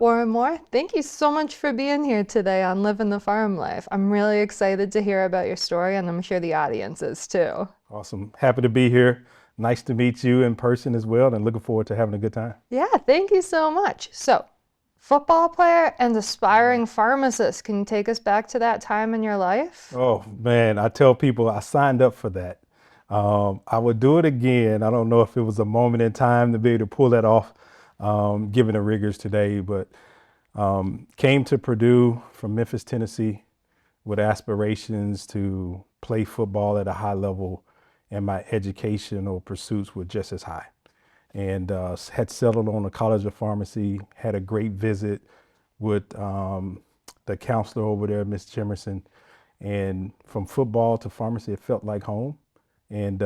or more. Thank you so much for being here today on Living the Farm Life. I'm really excited to hear about your story, and I'm sure the audience is too. Awesome. Happy to be here. Nice to meet you in person as well, and looking forward to having a good time. Yeah, thank you so much. So, football player and aspiring pharmacist, can you take us back to that time in your life? Oh man, I tell people I signed up for that. I would do it again. I don't know if it was a moment in time to be able to pull that off, given the rigors today, but came to Purdue from Memphis, Tennessee, with aspirations to play football at a high level, and my educational pursuits were just as high. And had settled on the College of Pharmacy, had a great visit with the counselor over there, Miss Jimerson. And from football to pharmacy, it felt like home. And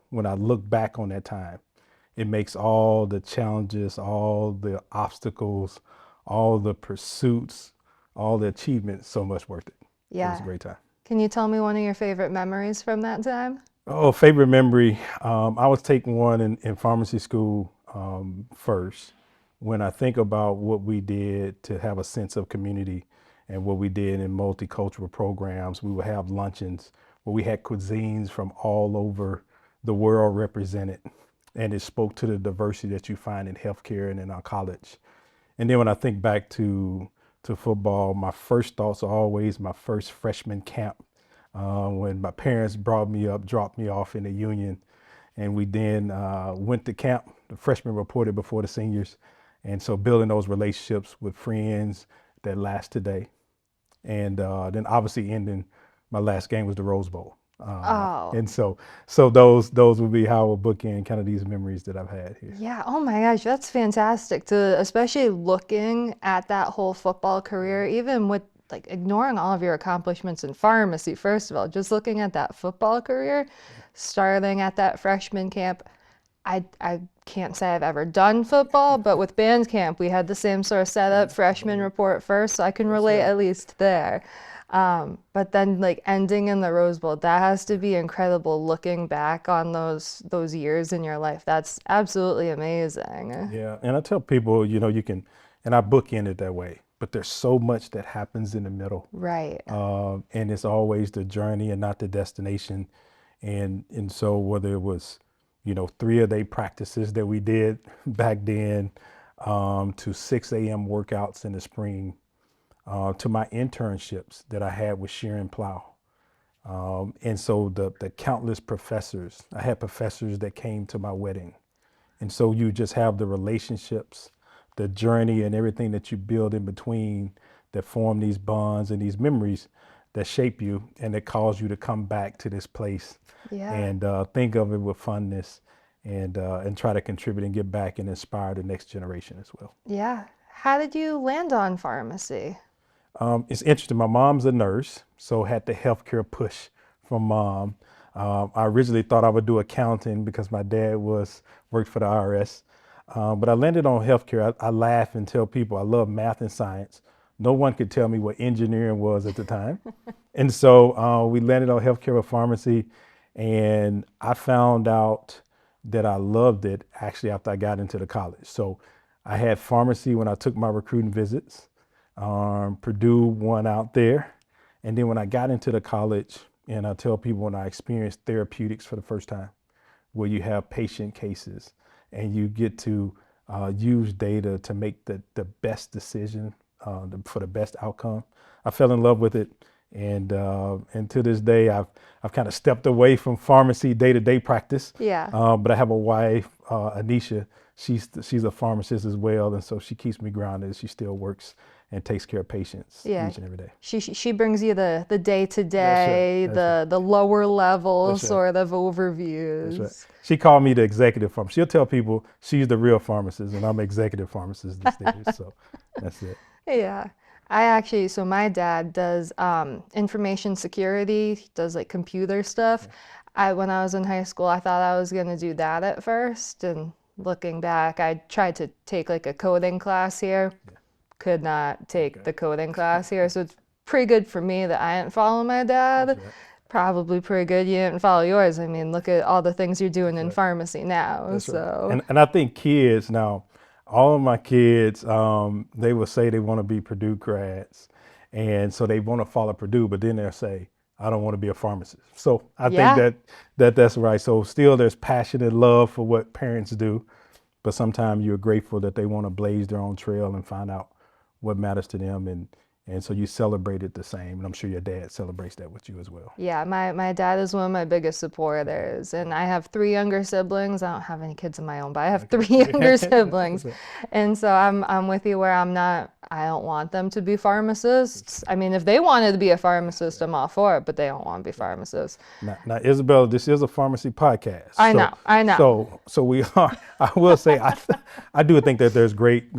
when I look back on that time, it makes all the challenges, all the obstacles, all the pursuits, all the achievements so much worth it. It was Yeah. a great time. Can you tell me one of your favorite memories from that time? Oh, favorite memory. I was taking one in pharmacy school first. When I think about what we did to have a sense of community and what we did in multicultural programs, we would have luncheons where we had cuisines from all over the world represented. And it spoke to the diversity that you find in healthcare and in our college. And then when I think back to football, my first thoughts are always my first freshman camp, when my parents brought me up, dropped me off in the Union, and we then went to camp. The freshmen reported before the seniors, and so building those relationships with friends that last today, and then obviously ending my last game was the Rose Bowl, Oh, and so those would be how I would bookend kind of these memories that I've had here. yeah. Oh my gosh, that's fantastic to especially looking at that whole football career, even with like ignoring all of your accomplishments in pharmacy, first of all, just looking at that football career, starting at that freshman camp. I can't say I've ever done football, but with band camp, we had the same sort of setup, freshman report first, so I can That's relate right. at least there. But then like ending in the Rose Bowl, that has to be incredible looking back on those years in your life. That's absolutely amazing. Yeah, and I tell people, you can, and I bookend it that way, but there's so much that happens in the middle, Right. and it's always the journey and not the destination. And so whether it was, 3-a-day practices that we did back then, to 6 a.m. workouts in the spring, to my internships that I had with Sharon Plow. And so the countless professors, I had professors that came to my wedding. And so you just have the relationships, the journey, and everything that you build in between that form these bonds and these memories that shape you and that cause you to come back to this place Yeah. and think of it with fondness and try to contribute and give back and inspire the next generation as well. Yeah. How did you land on pharmacy? It's interesting. My mom's a nurse, so had the healthcare push from mom. I originally thought I would do accounting because my dad worked for the IRS, but I landed on healthcare. I laugh and tell people I love math and science. No one could tell me what engineering was at the time, and so we landed on healthcare with pharmacy, and I found out that I loved it actually after I got into the college. So I had pharmacy when I took my recruiting visits. Purdue won out there. And then when I got into the college, and I tell people when I experienced therapeutics for the first time, where you have patient cases and you get to use data to make the best decision for the best outcome, I fell in love with it. And to this day, I've kind of stepped away from pharmacy day-to-day practice, Yeah. but I have a wife, Anisha. She's a pharmacist as well, and so she keeps me grounded. She still works and takes care of patients Yeah. each and every day. She brings you the day to That's right. day, That's right. the lower level That's right. sort of That's right. overviews. She called me the executive pharmacist. She'll tell people she's the real pharmacist, and I'm executive pharmacist these days. So that's it. Yeah. I actually, so my dad does information security, he does like computer stuff. When I was in high school, I thought I was gonna do that at first, and looking back, I tried to take like a coding class here. Could not take Okay. the coding class here, so it's pretty good for me that I didn't follow my That's dad. right. Probably pretty good you didn't follow yours. I mean, look at all the things you're doing That's in right. pharmacy now. That's right. So, And I think kids now, all of my kids, they will say they want to be Purdue grads, and so they want to follow Purdue, but then they'll say, "I don't want to be a pharmacist." So I think Yeah. that's right. So still, there's passion and love for what parents do, but sometimes you're grateful that they want to blaze their own trail and find out what matters to them, and so you celebrate it the same. And I'm sure your dad celebrates that with you as well. Yeah, my dad is one of my biggest supporters, and I have three younger siblings. I don't have any kids of my own, but I have three younger siblings, and so I'm with you where I'm not. I don't want them to be pharmacists. I mean, if they wanted to be a pharmacist, I'm all for it, but they don't want to be pharmacists. Now, Isabella, this is a pharmacy podcast, I know, I know. so we are. I will say, I do think that there's great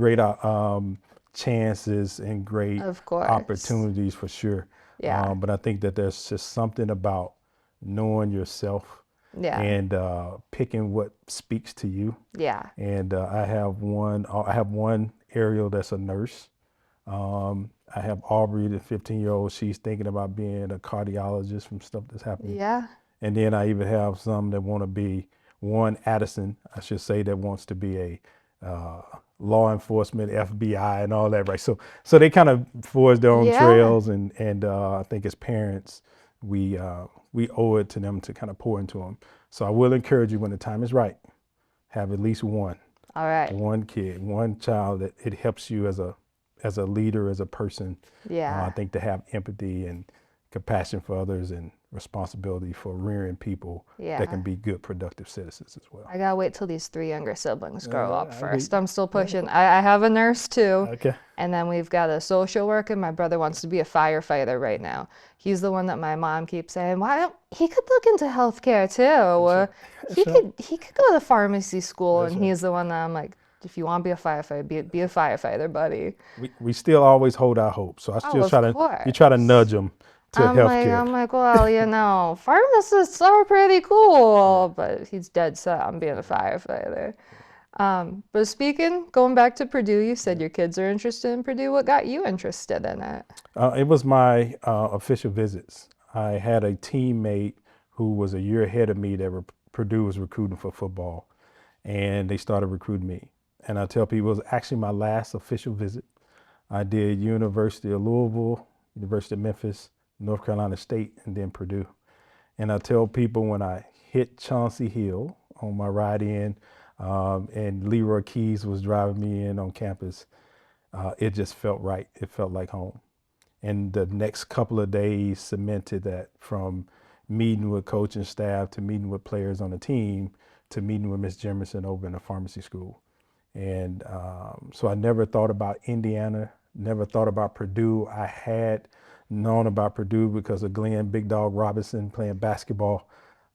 chances and great Of course. opportunities for sure. Yeah, But I think that there's just something about knowing yourself yeah, and picking what speaks to you. yeah, And I have one Ariel that's a nurse. I have Aubrey, the 15-year-old. She's thinking about being a cardiologist from stuff that's happening. yeah, And then I even have some that want to be one Addison, I should say, that wants to be a law enforcement, FBI, and all that, right? So they kind of forge their own yeah. trails, and I think as parents, we owe it to them to kind of pour into them. So I will encourage you when the time is right, have at least All right. one kid, one child that it helps you as a leader, as a person. I Yeah, think to have empathy and compassion for others and responsibility for rearing people that can yeah. be good, productive citizens as well. I gotta wait till these three younger siblings grow up I agree. first. I'm still pushing. I have a nurse too, Okay. and then we've got a social worker. My brother wants to be a firefighter right now. He's the one that my mom keeps saying, "Why don't he could look into healthcare too? That's Or right. That's right. he could go to pharmacy school." That's And right. he's the one that I'm like, "If you want to be a firefighter, be a firefighter, buddy." We still always hold our hope. So I Oh, still of you try to course. nudge them to healthcare. Well, pharmacists are pretty cool, but he's dead set on being a firefighter. But going back to Purdue, you said your kids are interested in Purdue. What got you interested in it? It was my official visits. I had a teammate who was a year ahead of me that Purdue was recruiting for football, and they started recruiting me. And I tell people it was actually my last official visit. I did University of Louisville, University of Memphis, North Carolina State, and then Purdue. And I tell people when I hit Chauncey Hill on my ride in, and Leroy Keys was driving me in on campus, it just felt right. It felt like home. And the next couple of days cemented that, from meeting with coaching staff to meeting with players on the team to meeting with Miss Jimerson over in the pharmacy school. And so I never thought about Indiana, never thought about Purdue. I had known about Purdue because of Glenn Big Dog Robinson playing basketball.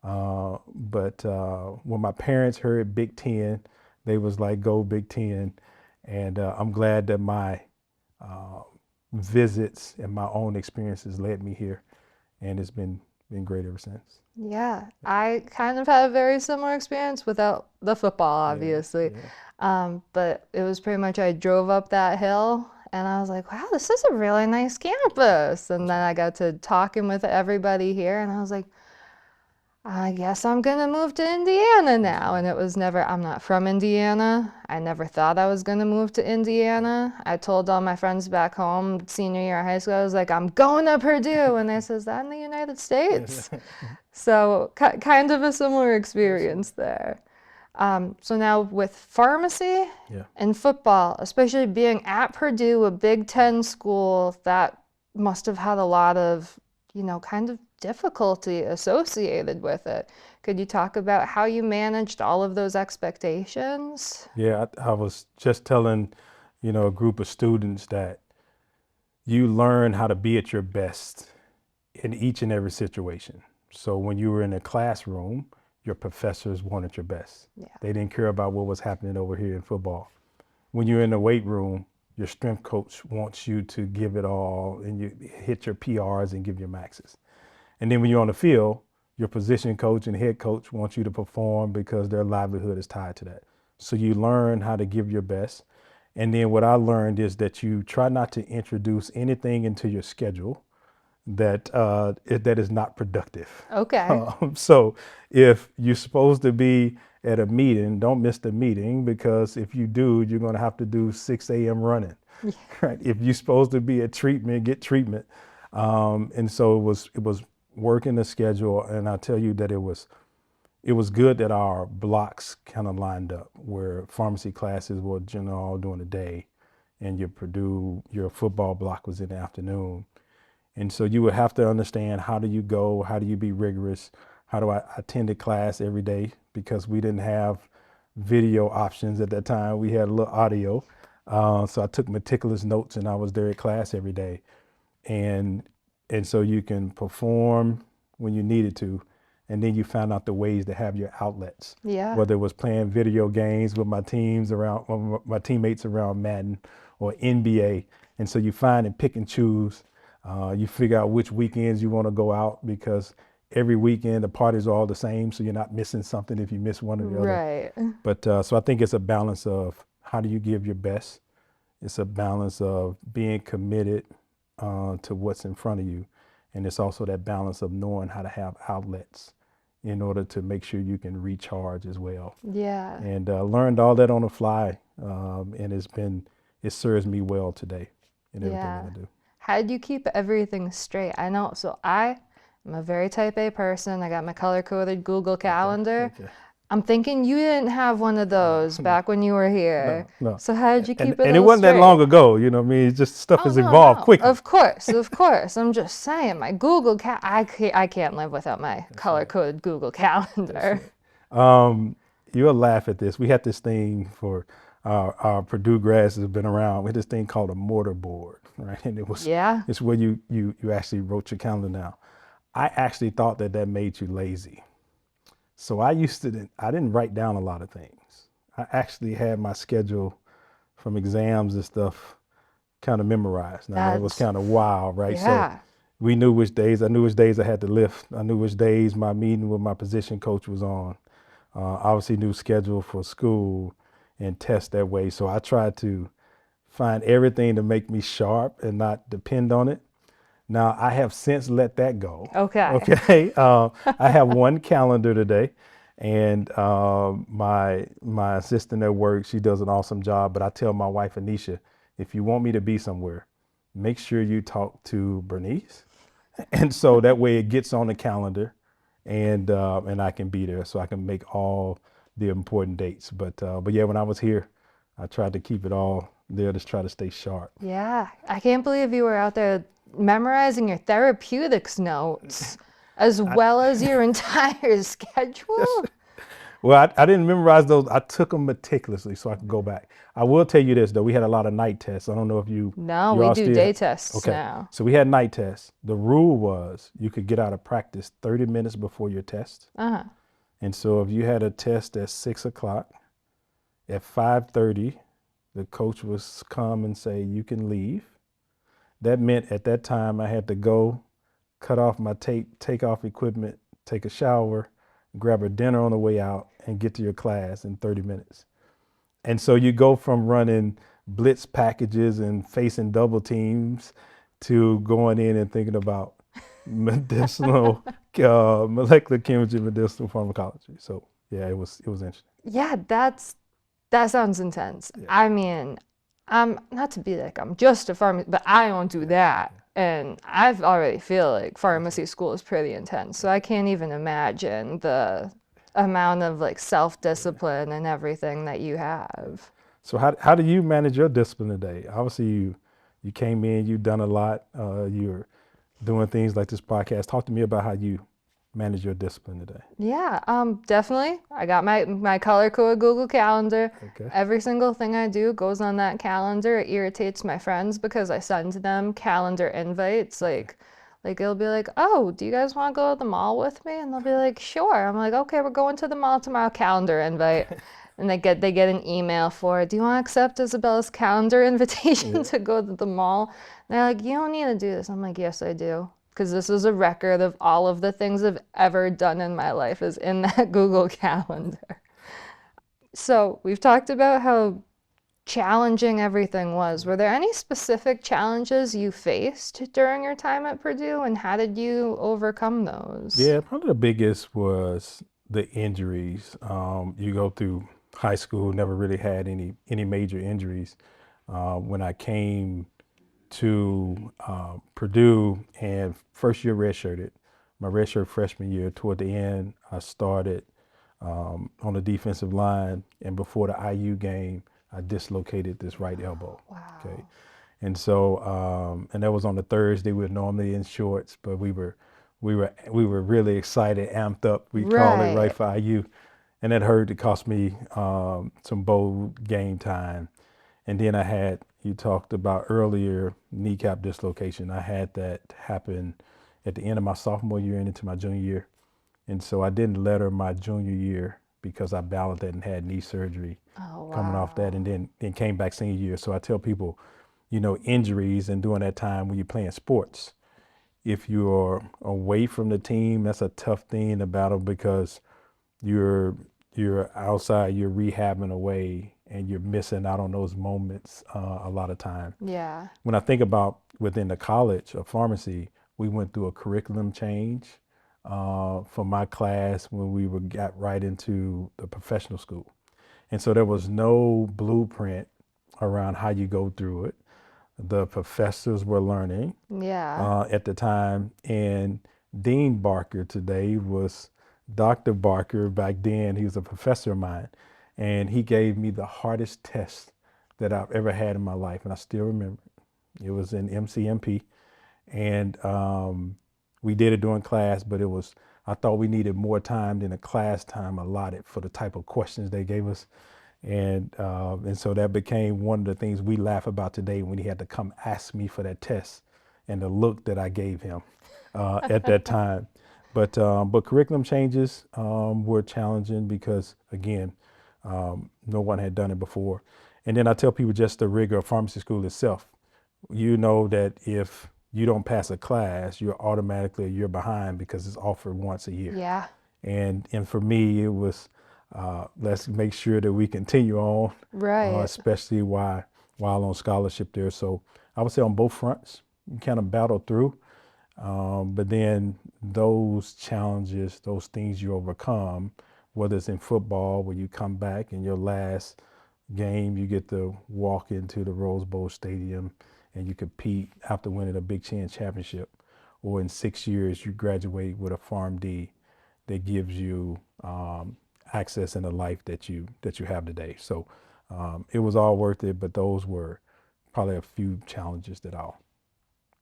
But when my parents heard Big Ten, they was like, "Go Big Ten." And I'm glad that my uh, visits and my own experiences led me here, and it's been great ever since. Yeah, I kind of had a very similar experience without the football, Yeah, obviously. yeah, But it was pretty much I drove up that hill and I was like, wow, this is a really nice campus. And that's then right. I got to talking with everybody here and I was like, I guess I'm gonna move to Indiana That's now. And it was never, I'm not from Indiana. I never thought I was gonna move to Indiana. I told all my friends back home, senior year of high school, I was like, I'm going to Purdue. And they says, that in the United States? right. So kind of a similar Yes, sir. experience there. So now with pharmacy Yeah. and football, especially being at Purdue, a Big Ten school, that must have had a lot of, kind of difficulty associated with it. Could you talk about how you managed all of those expectations? Yeah, I was just telling, a group of students that you learn how to be at your best in each and every situation. So when you were in a classroom, your professors wanted your best. Yeah. They didn't care about what was happening over here in football. When you're in the weight room, your strength coach wants you to give it all and you hit your PRs and give your maxes. And then when you're on the field, your position coach and head coach wants you to perform because their livelihood is tied to that. So you learn how to give your best. And then what I learned is that you try not to introduce anything into your schedule that is not productive. Okay. So if you're supposed to be at a meeting, don't miss the meeting, because if you do, you're going to have to do 6 a.m. running, right? If you're supposed to be at treatment, get treatment. And so it was working the schedule, and I tell you that it was good that our blocks kind of lined up, where pharmacy classes were generally all during the day, and your football block was in the afternoon. And so you would have to understand, how do you go? How do you be rigorous? How do I attend a class every day? Because we didn't have video options at that time. We had a little audio. So I took meticulous notes, and I was there at class every day. And so you can perform when you needed to, and then you found out the ways to have your outlets. Yeah. Whether it was playing video games with my teammates around Madden or NBA. And so you find and pick and choose. You figure out which weekends you want to go out, because every weekend the parties are all the same, so you're not missing something if you miss one or the other. Right. But so I think it's a balance of, how do you give your best? It's a balance of being committed to what's in front of you. And it's also that balance of knowing how to have outlets in order to make sure you can recharge as well. Yeah. And learned all that on the fly. And it serves me well today in everything that I do. How did you keep everything straight? I know, so I'm a very type A person. I got my color-coded Google Calendar. Okay. I'm thinking you didn't have one of those back when you were here. No. So how did you keep it all And it wasn't that straight? long ago, you know what I mean? It's just stuff has evolved quickly. Of course, of course. I'm just saying, my Google I can't live without my color-coded Google Calendar. You'll laugh at this. We had this thing for our Purdue grads that have been around. We had this thing called a mortar board, right? And it's where you actually wrote your calendar down. I actually thought that made you lazy. So I didn't write down a lot of things. I actually had my schedule from exams and stuff kind of memorized. Now that was kind of wild, right? Yeah. So we knew which days. I knew which days I had to lift. I knew which days my meeting with my position coach was on. Obviously knew schedule for school and test that way. So I tried to find everything to make me sharp and not depend on it. Now, I have since let that go. Okay. I have one calendar today, and my assistant at work, she does an awesome job. But I tell my wife, Anisha, if you want me to be somewhere, make sure you talk to Bernice. And so that way it gets on the calendar, and I can be there, so I can make all the important dates. But yeah, when I was here, I tried to keep it all there, just try to stay sharp. Yeah, I can't believe you were out there memorizing your therapeutics notes as well as your entire schedule. Well, I didn't memorize those. I took them meticulously so I could go back. I will tell you this, though. We had a lot of night tests. I don't know if you... No, we do day tests now. So we had night tests. The rule was you could get out of practice 30 minutes before your test. Uh-huh. And so if you had a test at 6 o'clock, at 5:30, the coach would come and say, you can leave. That meant at that time I had to go, cut off my take off equipment, take a shower, grab a dinner on the way out, and get to your class in 30 minutes. And so you go from running blitz packages and facing double teams to going in and thinking about medicinal, molecular chemistry, medicinal pharmacology. So yeah, it was interesting. Yeah, that sounds intense. Yeah. I mean, I'm not to be like I'm just a pharmacist, but I don't do that. And I already feel like pharmacy school is pretty intense. So I can't even imagine the amount of like self-discipline and everything that you have. So how do you manage your discipline today? Obviously you came in, you've done a lot. You're doing things like this podcast. Talk to me about how you manage your discipline today. Yeah, definitely. I got my color-coded Google Calendar. Okay. Every single thing I do goes on that calendar. It irritates my friends because I send them calendar invites. Like it'll be like, oh, do you guys want to go to the mall with me? And they'll be like, sure. I'm like, okay, we're going to the mall tomorrow. Calendar invite. And they get an email for it. Do you want to accept Isabella's calendar invitation to go to the mall? And they're like, you don't need to do this. I'm like, yes, I do. Because this is a record of all of the things I've ever done in my life is in that Google Calendar. So we've talked about how challenging everything was. Were there any specific challenges you faced during your time at Purdue, and how did you overcome those? Yeah, probably the biggest was the injuries. You go through high school, never really had any major injuries. When I came to Purdue and first year redshirted, my redshirt freshman year, toward the end, I started on the defensive line, and before the IU game, I dislocated this right elbow. Okay, Wow. and so and that was on a Thursday. We were normally in shorts, but we were really excited, amped up. We called it right Right. for IU, and that hurt. It cost me some bowl game time, and then I had, you talked about earlier, kneecap dislocation. I had that happen at the end of my sophomore year and into my junior year, and so I didn't letter my junior year because I battled that and had knee surgery Oh, coming off that, wow. and then came back senior year. So I tell people, injuries and during that time when you're playing sports, if you're away from the team, that's a tough thing to battle because you're you're outside, you're rehabbing away, and you're missing out on those moments a lot of time. Yeah. When I think about within the college of pharmacy, we went through a curriculum change for my class when we got right into the professional school. And so there was no blueprint around how you go through it. The professors were learning Yeah. at the time, and Dean Barker today was Dr. Barker back then. He was a professor of mine, and he gave me the hardest test that I've ever had in my life, and I still remember. It was in MCMP, and we did it during class, but I thought we needed more time than the class time allotted for the type of questions they gave us. And so that became one of the things we laugh about today when he had to come ask me for that test and the look that I gave him at that time. But curriculum changes were challenging because, again, no one had done it before. And then I tell people just the rigor of pharmacy school itself. You know that if you don't pass a class, you're automatically a year behind because it's offered once a year. Yeah. And for me, it was let's make sure that we continue on, Right. especially while on scholarship there. So I would say on both fronts, you kind of battle through. But then those challenges, those things you overcome, whether it's in football where you come back in your last game, you get to walk into the Rose Bowl Stadium and you compete after winning a Big Ten championship, or in 6 years you graduate with a PharmD that gives you access in the life that you have today. So it was all worth it, but those were probably a few challenges that I'll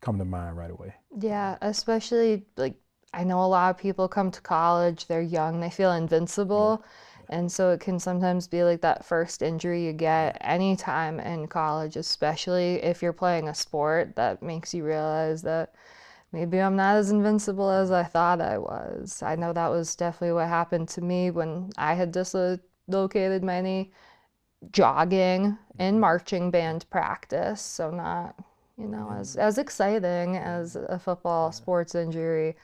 come to mind right away. Yeah, especially like I know a lot of people come to college, they're young, they feel Yeah, invincible. And so it can sometimes be like that first injury you yeah, get anytime in college, especially if you're playing a sport that makes you realize that maybe I'm not as invincible as I thought I was. I know that was definitely what happened to me when I had dislocated my knee jogging and marching band practice. So not, as exciting as a football yeah. sports injury.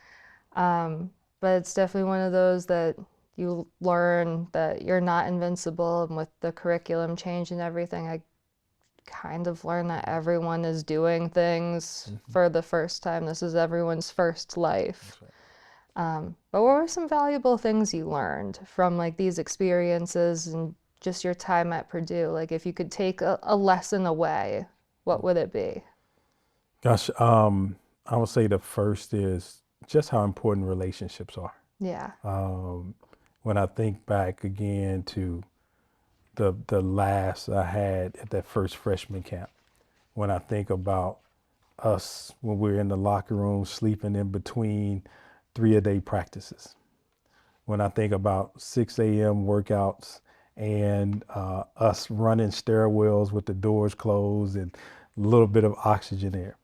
But it's definitely one of those that you learn that you're not invincible. And with the curriculum change and everything, I kind of learned that everyone is doing things Mhm. for the first time. This is everyone's first life. That's right. But what were some valuable things you learned from like these experiences and just your time at Purdue? Like if you could take a lesson away, what would it be? Gosh, I would say the first is just how important relationships are. Yeah. Um, when I think back again to the last I had at that first freshman camp, when I think about us when we were in the locker room sleeping in between 3-a-day practices, when I think about 6 a.m. workouts and us running stairwells with the doors closed and a little bit of oxygen there.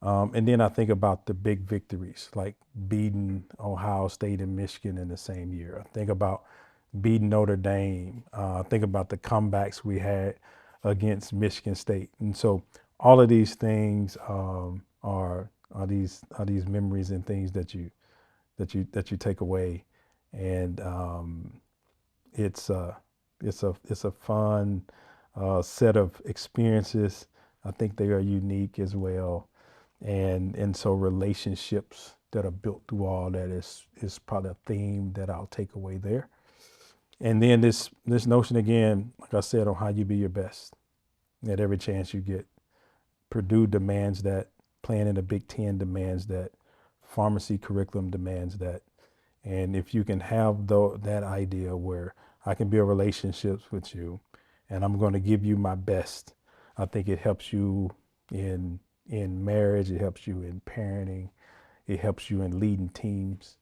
And then I think about the big victories, like beating Ohio State and Michigan in the same year. I think about beating Notre Dame. I think about the comebacks we had against Michigan State. And so all of these things are these memories and things that you take away, and it's it's a fun set of experiences. I think they are unique as well, and so relationships that are built through all that is probably a theme that I'll take away there. And then this notion again, like I said, on how you be your best at every chance you get. Purdue demands that, playing in the Big Ten demands that, pharmacy curriculum demands that. And if you can have that idea where I can build relationships with you and I'm going to give you my best, I think it helps you in marriage, it helps you in parenting, it helps you in leading teams.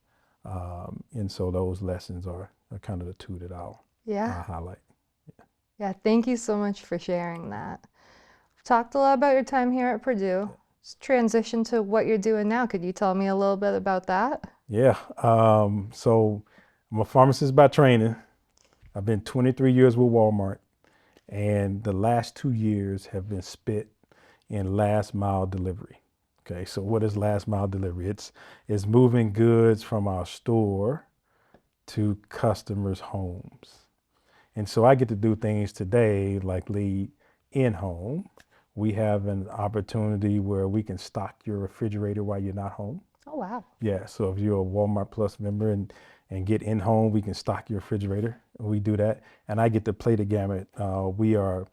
And so those lessons are kind of the two that I'll Yeah. highlight. Yeah. Thank you so much for sharing that. We've talked a lot about your time here at Purdue. Let's transition to what you're doing now. Could you tell me a little bit about that? Yeah. So I'm a pharmacist by training. I've been 23 years with Walmart, and the last 2 years have been spent in last mile delivery. Okay, so what is last mile delivery? It's moving goods from our store to customers' homes. And so I get to do things today like lead in home. We have an opportunity where we can stock your refrigerator while you're not home. Oh, wow. Yeah, so if you're a Walmart Plus member and get in home, we can stock your refrigerator. We do that. And I get to play the gamut. We are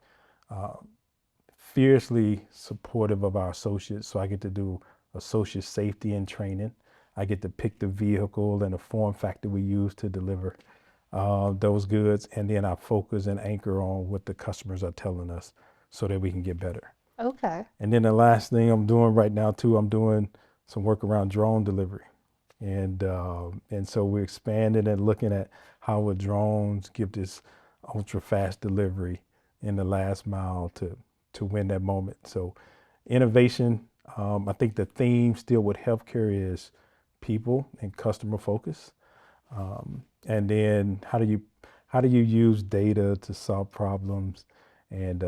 fiercely supportive of our associates. So I get to do associate safety and training. I get to pick the vehicle and the form factor we use to deliver those goods. And then I focus and anchor on what the customers are telling us so that we can get better. Okay. And then the last thing I'm doing right now too, I'm doing some work around drone delivery. And so we're expanding and looking at how would drones give this ultra fast delivery in the last mile to win that moment. So innovation, I think the theme still with healthcare is people and customer focus. And then how do you use data to solve problems and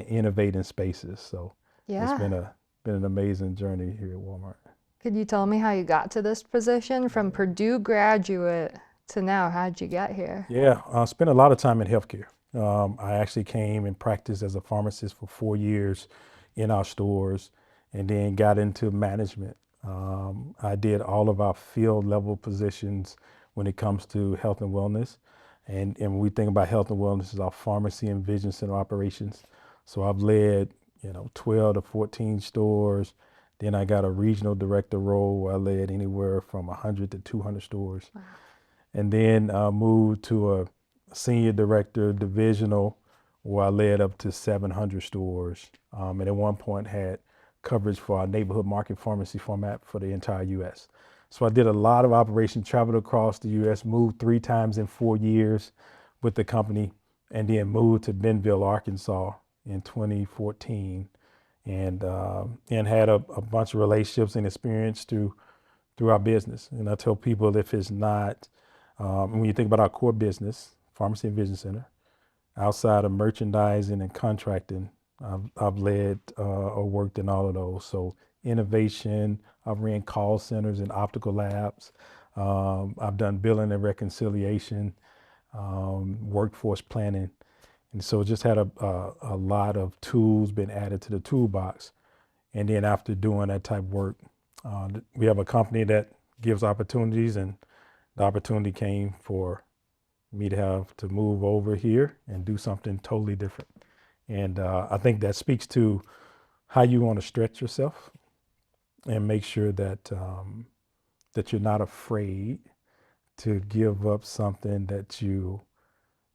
innovate in spaces? So it's Yeah. been an amazing journey here at Walmart. Could you tell me how you got to this position from Purdue graduate to now? How'd you get here? Yeah, I spent a lot of time in healthcare. I actually came and practiced as a pharmacist for 4 years in our stores and then got into management. I did all of our field level positions when it comes to health and wellness. And when we think about health and wellness, is our pharmacy and vision center operations. So I've led, 12 to 14 stores. Then I got a regional director role where I led anywhere from 100 to 200 stores. Wow. And then moved to a senior director divisional where I led up to 700 stores. And at one point had coverage for our neighborhood market pharmacy format for the entire US. So I did a lot of operations, traveled across the US, moved 3 times in 4 years with the company, and then moved to Bentonville, Arkansas in 2014 and had a bunch of relationships and experience through our business. And I tell people if it's not, when you think about our core business, Pharmacy and Vision Center, outside of merchandising and contracting, I've led or worked in all of those. So innovation, I've ran call centers and optical labs. I've done billing and reconciliation, workforce planning. And so just had a lot of tools been added to the toolbox. And then after doing that type of work, we have a company that gives opportunities, and the opportunity came for me to have to move over here and do something totally different. And I think that speaks to how you want to stretch yourself and make sure that that you're not afraid to give up something that you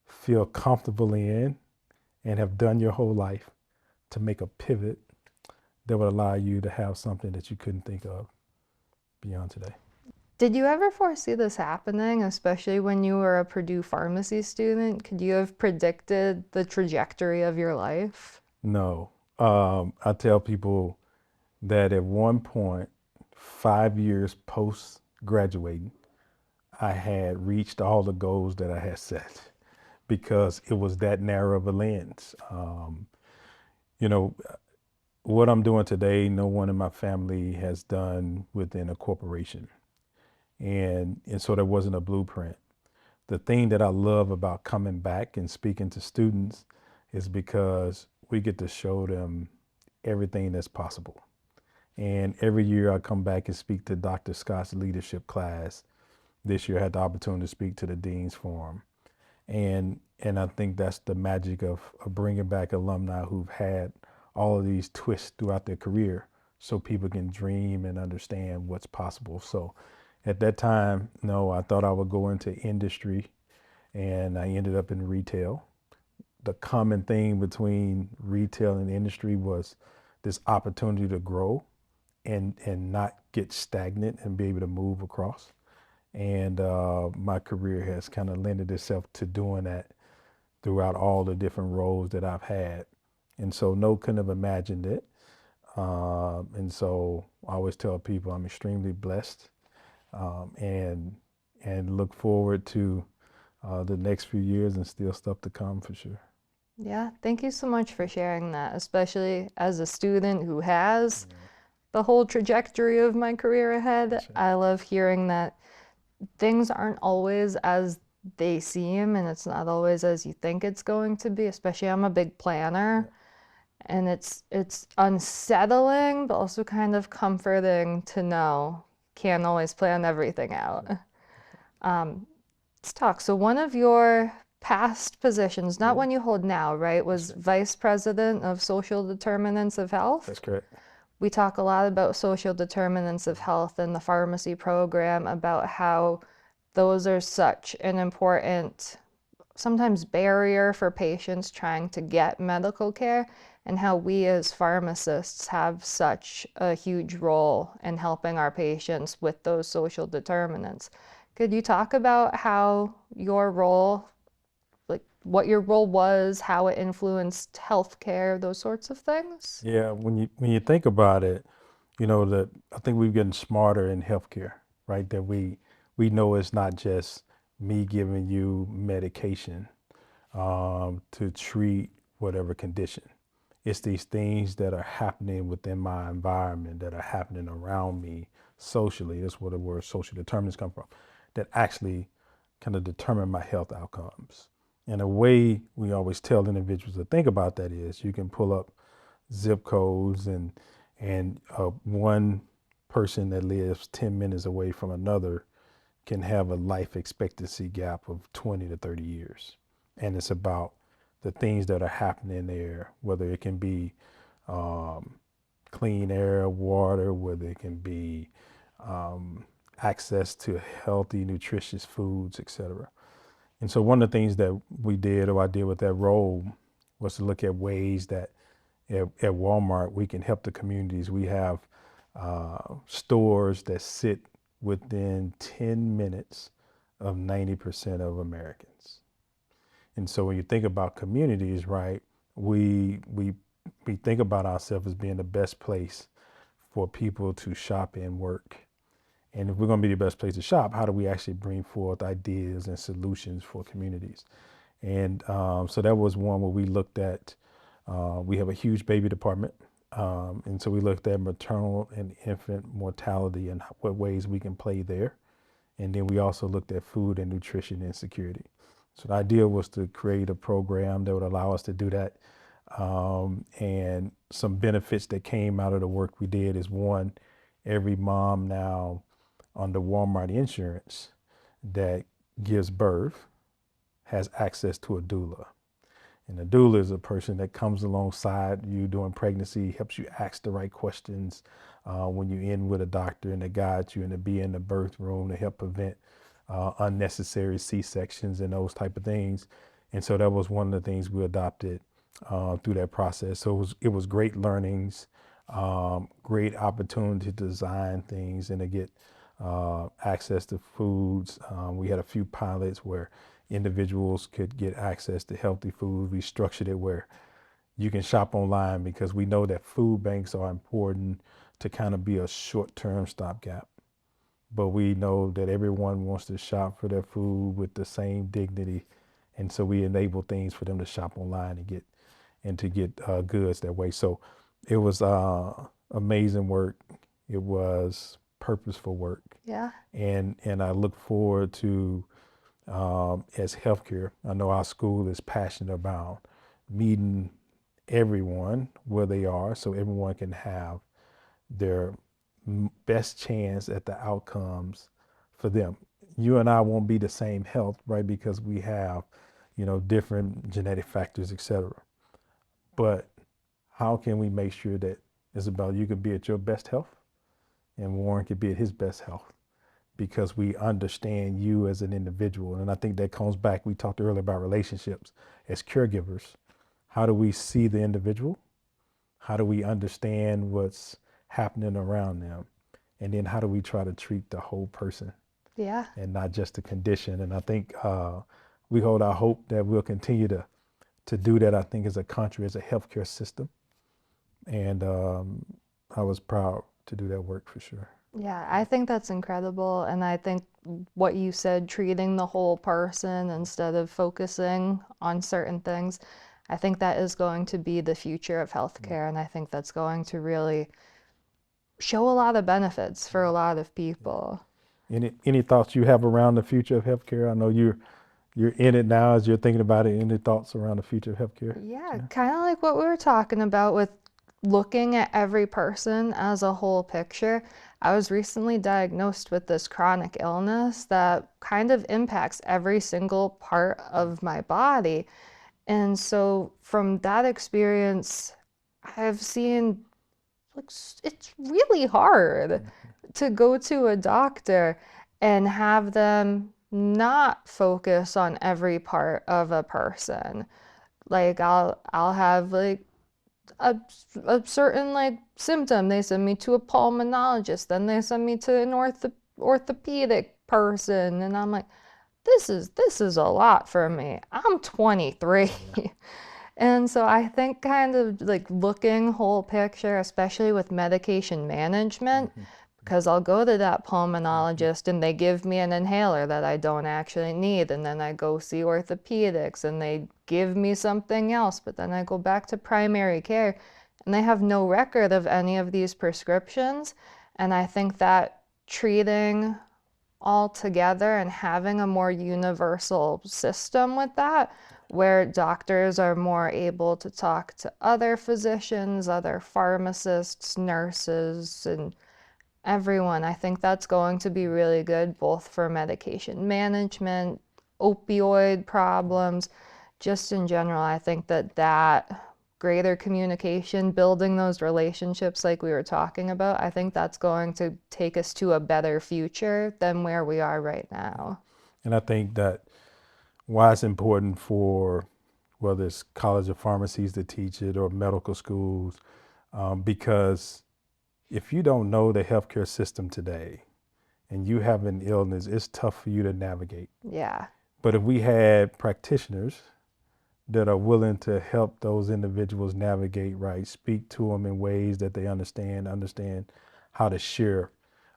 feel comfortable in and have done your whole life to make a pivot that would allow you to have something that you couldn't think of beyond today. Did you ever foresee this happening, especially when you were a Purdue pharmacy student? Could you have predicted the trajectory of your life? No. I tell people that at one point, 5 years post graduating, I had reached all the goals that I had set because it was that narrow of a lens. You know, what I'm doing today, no one in my family has done within a corporation. And so there wasn't a blueprint. The thing that I love about coming back and speaking to students is because we get to show them everything that's possible. And every year I come back and speak to Dr. Scott's leadership class. This year I had the opportunity to speak to the Dean's Forum. And I think that's the magic of bringing back alumni who've had all of these twists throughout their career so people can dream and understand what's possible. So at that time, no, I thought I would go into industry and I ended up in retail. The common thing between retail and industry was this opportunity to grow and not get stagnant and be able to move across. And my career has kind of lended itself to doing that throughout all the different roles that I've had. And so no couldn't have imagined it. And so I always tell people I'm extremely blessed, um, and and look forward to the next few years and still stuff to come for sure. Yeah, thank you so much for sharing that, especially as a student who has Yeah, the whole trajectory of my career ahead. that's right. I love hearing that things aren't always as they seem and it's not always as you think it's going to be, especially I'm a big Yeah, planner and it's unsettling but also kind of comforting to know can't always plan everything that's out. right. Let's talk. So one of your past positions, not Yeah, one you hold now, right, that's was right. Vice President of Social Determinants of Health. That's correct. We talk a lot about social determinants of health in the pharmacy program, about how those are such an important, sometimes barrier for patients trying to get medical care, and how we as pharmacists have such a huge role in helping our patients with those social determinants. Could you talk about how your role, like what your role was, how it influenced healthcare, those sorts of things? Yeah, when you think about it, that I think we've gotten smarter in healthcare, right? That we know it's not just me giving you medication to treat whatever condition. It's these things that are happening within my environment, that are happening around me socially. That's where the word social determinants come from, that actually kind of determine my health outcomes. And a way we always tell individuals to think about that is you can pull up zip codes and one person that lives 10 minutes away from another can have a life expectancy gap of 20 to 30 years. And it's about the things that are happening there, whether it can be um, clean air, water, whether it can be um, access to healthy, nutritious foods, etc. And so one of the things that we did, or I did with that role, was to look at ways that at Walmart we can help the communities. We have stores that sit within 10 minutes of 90% of Americans. And so when you think about communities, right, we think about ourselves as being the best place for people to shop and work. And if we're going to be the best place to shop, how do we actually bring forth ideas and solutions for communities? And so that was one where we looked at, we have a huge baby department. And so we looked at maternal and infant mortality and what ways we can play there. And then we also looked at food and nutrition insecurity. So the idea was to create a program that would allow us to do that. And some benefits that came out of the work we did is one, every mom now under Walmart insurance that gives birth has access to a doula. And a doula is a person that comes alongside you during pregnancy, helps you ask the right questions when you're in with a doctor, and to guide you and to be in the birth room to help prevent unnecessary C-sections and those type of things. And so that was one of the things we adopted through that process. So it was great learnings, great opportunity to design things and to get access to foods. We had a few pilots where individuals could get access to healthy food. We structured it where you can shop online because we know that food banks are important to kind of be a short-term stopgap. But we know that everyone wants to shop for their food with the same dignity. And so we enable things for them to shop online and to get goods that way. So it was amazing work. It was purposeful work. Yeah. And I look forward to as healthcare. I know our school is passionate about meeting everyone where they are so everyone can have their best chance at the outcomes for them. You and I won't be the same health, right? Because we have, different genetic factors, etc. But how can we make sure that, Isabel, you could be at your best health and Warren could be at his best health because we understand you as an individual. And I think that comes back, we talked earlier about relationships as caregivers. How do we see the individual? How do we understand what's happening around them? And then how do we try to treat the whole person Yeah. and not just the condition? And I think we hold our hope that we'll continue to do that, I think, as a country, as a healthcare system. And I was proud to do that work for sure. Yeah, I think that's incredible. And I think what you said, treating the whole person instead of focusing on certain things, I think that is going to be the future of healthcare. And I think that's going to really show a lot of benefits for a lot of people. Any thoughts you have around the future of healthcare? I know you're in it now as you're thinking about it. Any thoughts around the future of healthcare? Yeah, kind of like what we were talking about with looking at every person as a whole picture. I was recently diagnosed with this chronic illness that kind of impacts every single part of my body. And so from that experience, I've seen like it's really hard to go to a doctor and have them not focus on every part of a person. Like I'll have like a, a certain like symptom. They send me to a pulmonologist, then they send me to an orthopedic person, and I'm like, this is a lot for me. I'm 23. And so I think kind of like looking whole picture, especially with medication management, because I'll go to that pulmonologist and they give me an inhaler that I don't actually need. And then I go see orthopedics and they give me something else. But then I go back to primary care and they have no record of any of these prescriptions. And I think that treating all together and having a more universal system with that, where doctors are more able to talk to other physicians, other pharmacists, nurses, and everyone. I think that's going to be really good both for medication management, opioid problems, just in general. I think that greater communication, building those relationships like we were talking about, I think that's going to take us to a better future than where we are right now. And I think that why it's important for whether it's college of pharmacies to teach it or medical schools, because if you don't know the healthcare system today and you have an illness, it's tough for you to navigate. Yeah. But if we had practitioners that are willing to help those individuals navigate, right, speak to them in ways that they understand how to share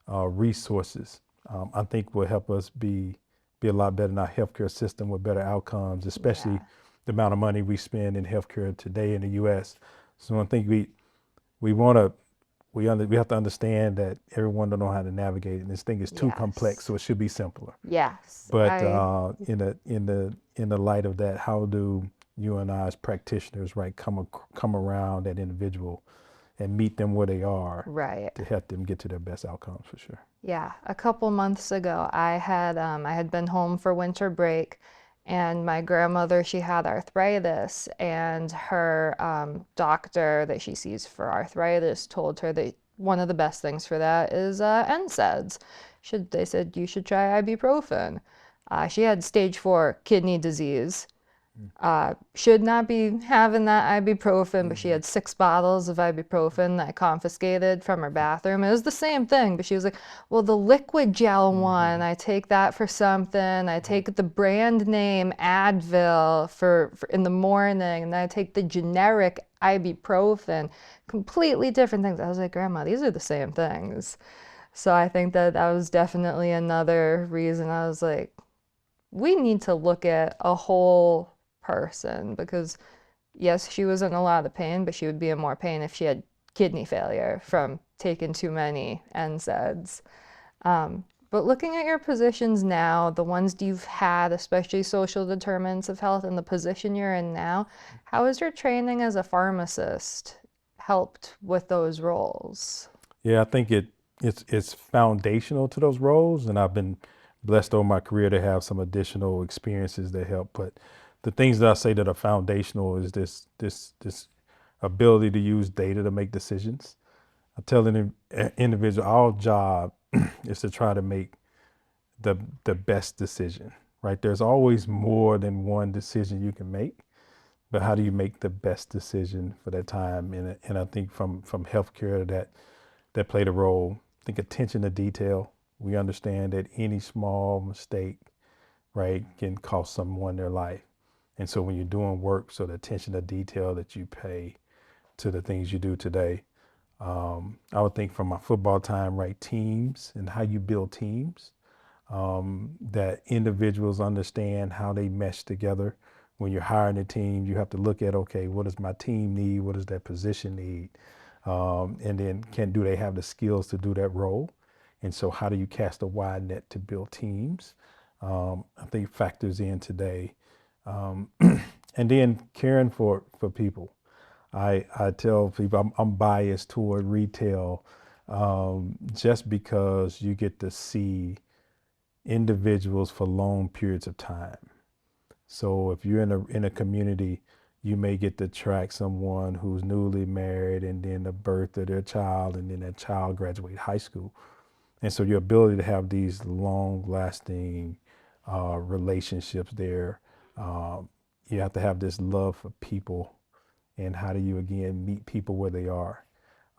resources, I think will help us be a lot better in our healthcare system with better outcomes, especially Yeah. the amount of money we spend in healthcare today in the U.S. So I think we want to we have to understand that everyone don't know how to navigate it, and this thing is too complex, Yes. so it should be simpler. Yes. But in the light of that, how do you and I as practitioners, right, come around that individual and meet them where they are Right. to help them get to their best outcomes for sure. Yeah, a couple months ago, I had been home for winter break, and my grandmother, she had arthritis, and her doctor that she sees for arthritis told her that one of the best things for that is NSAIDs. They said you should try ibuprofen. She had stage 4 kidney disease. Should not be having that ibuprofen, but she had 6 bottles of ibuprofen that I confiscated from her bathroom. It was the same thing, but she was like, well, the liquid gel one, I take that for something. I take the brand name Advil for in the morning, and then I take the generic ibuprofen, completely different things. I was like, Grandma, these are the same things. So I think that was definitely another reason I was like, we need to look at a whole person because yes, she was in a lot of pain, but she would be in more pain if she had kidney failure from taking too many NSAIDs. But looking at your positions now, the ones you've had, especially social determinants of health and the position you're in now, how has your training as a pharmacist helped with those roles? Yeah, I think it's foundational to those roles, and I've been blessed over my career to have some additional experiences that help. But the things that I say that are foundational is this ability to use data to make decisions. I tell an individual, our job is to try to make the best decision, right? There's always more than one decision you can make, but how do you make the best decision for that time? And I think from healthcare that played a role. I think attention to detail. We understand that any small mistake, right, can cost someone their life. And so when you're doing work, so the attention to detail that you pay to the things you do today, I would think from my football time, right, teams and how you build teams, that individuals understand how they mesh together. When you're hiring a team, you have to look at, okay, what does my team need? What does that position need? And then do they have the skills to do that role? And so how do you cast a wide net to build teams? I think factors in today. And then caring for people. I tell people I'm biased toward retail, just because you get to see individuals for long periods of time. So if you're in a community, you may get to track someone who's newly married and then the birth of their child and then that child graduate high school. And so your ability to have these long lasting relationships there, you have to have this love for people. And how do you again meet people where they are,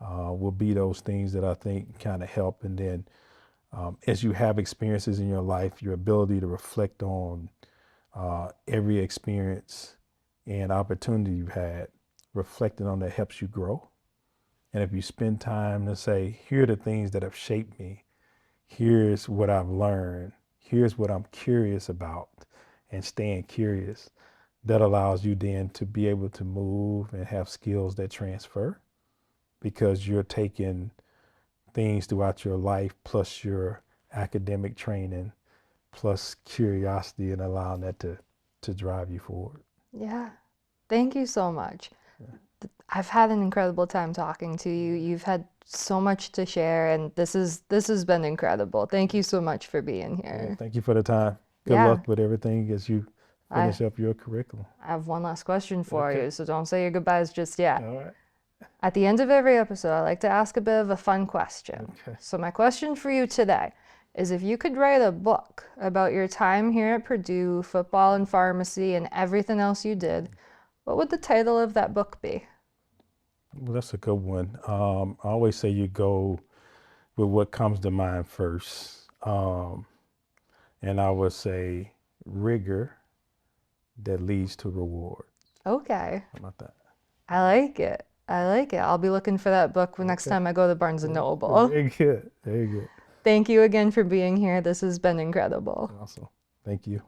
will be those things that I think kind of help. And then as you have experiences in your life, your ability to reflect on every experience and opportunity you've had, reflecting on that helps you grow. And if you spend time to say, here are the things that have shaped me, here's what I've learned, here's what I'm curious about, and staying curious, that allows you then to be able to move and have skills that transfer, because you're taking things throughout your life plus your academic training plus curiosity and allowing that to drive you forward. Yeah. Thank you so much. I've had an incredible time talking to you. You've had so much to share, and this has been incredible. Thank you so much for being Yeah, here. thank you for the time. Good Yeah, luck with everything as you I finish up your curriculum. I have one last question for Okay. you, so don't say your goodbyes just yet. All right. At the end of every episode, I like to ask a bit of a fun question. Okay. So my question for you today is, if you could write a book about your time here at Purdue, football and pharmacy and everything else you did, what would the title of that book be? Well, that's a good one. I always say you go with what comes to mind first. And I would say rigor that leads to reward. Okay, How about that? I like it. I like it. I'll be looking for that book next Okay. time I go to Barnes and Noble. Very good. Very good. Thank you again for being here. This has been incredible. Awesome. Thank you.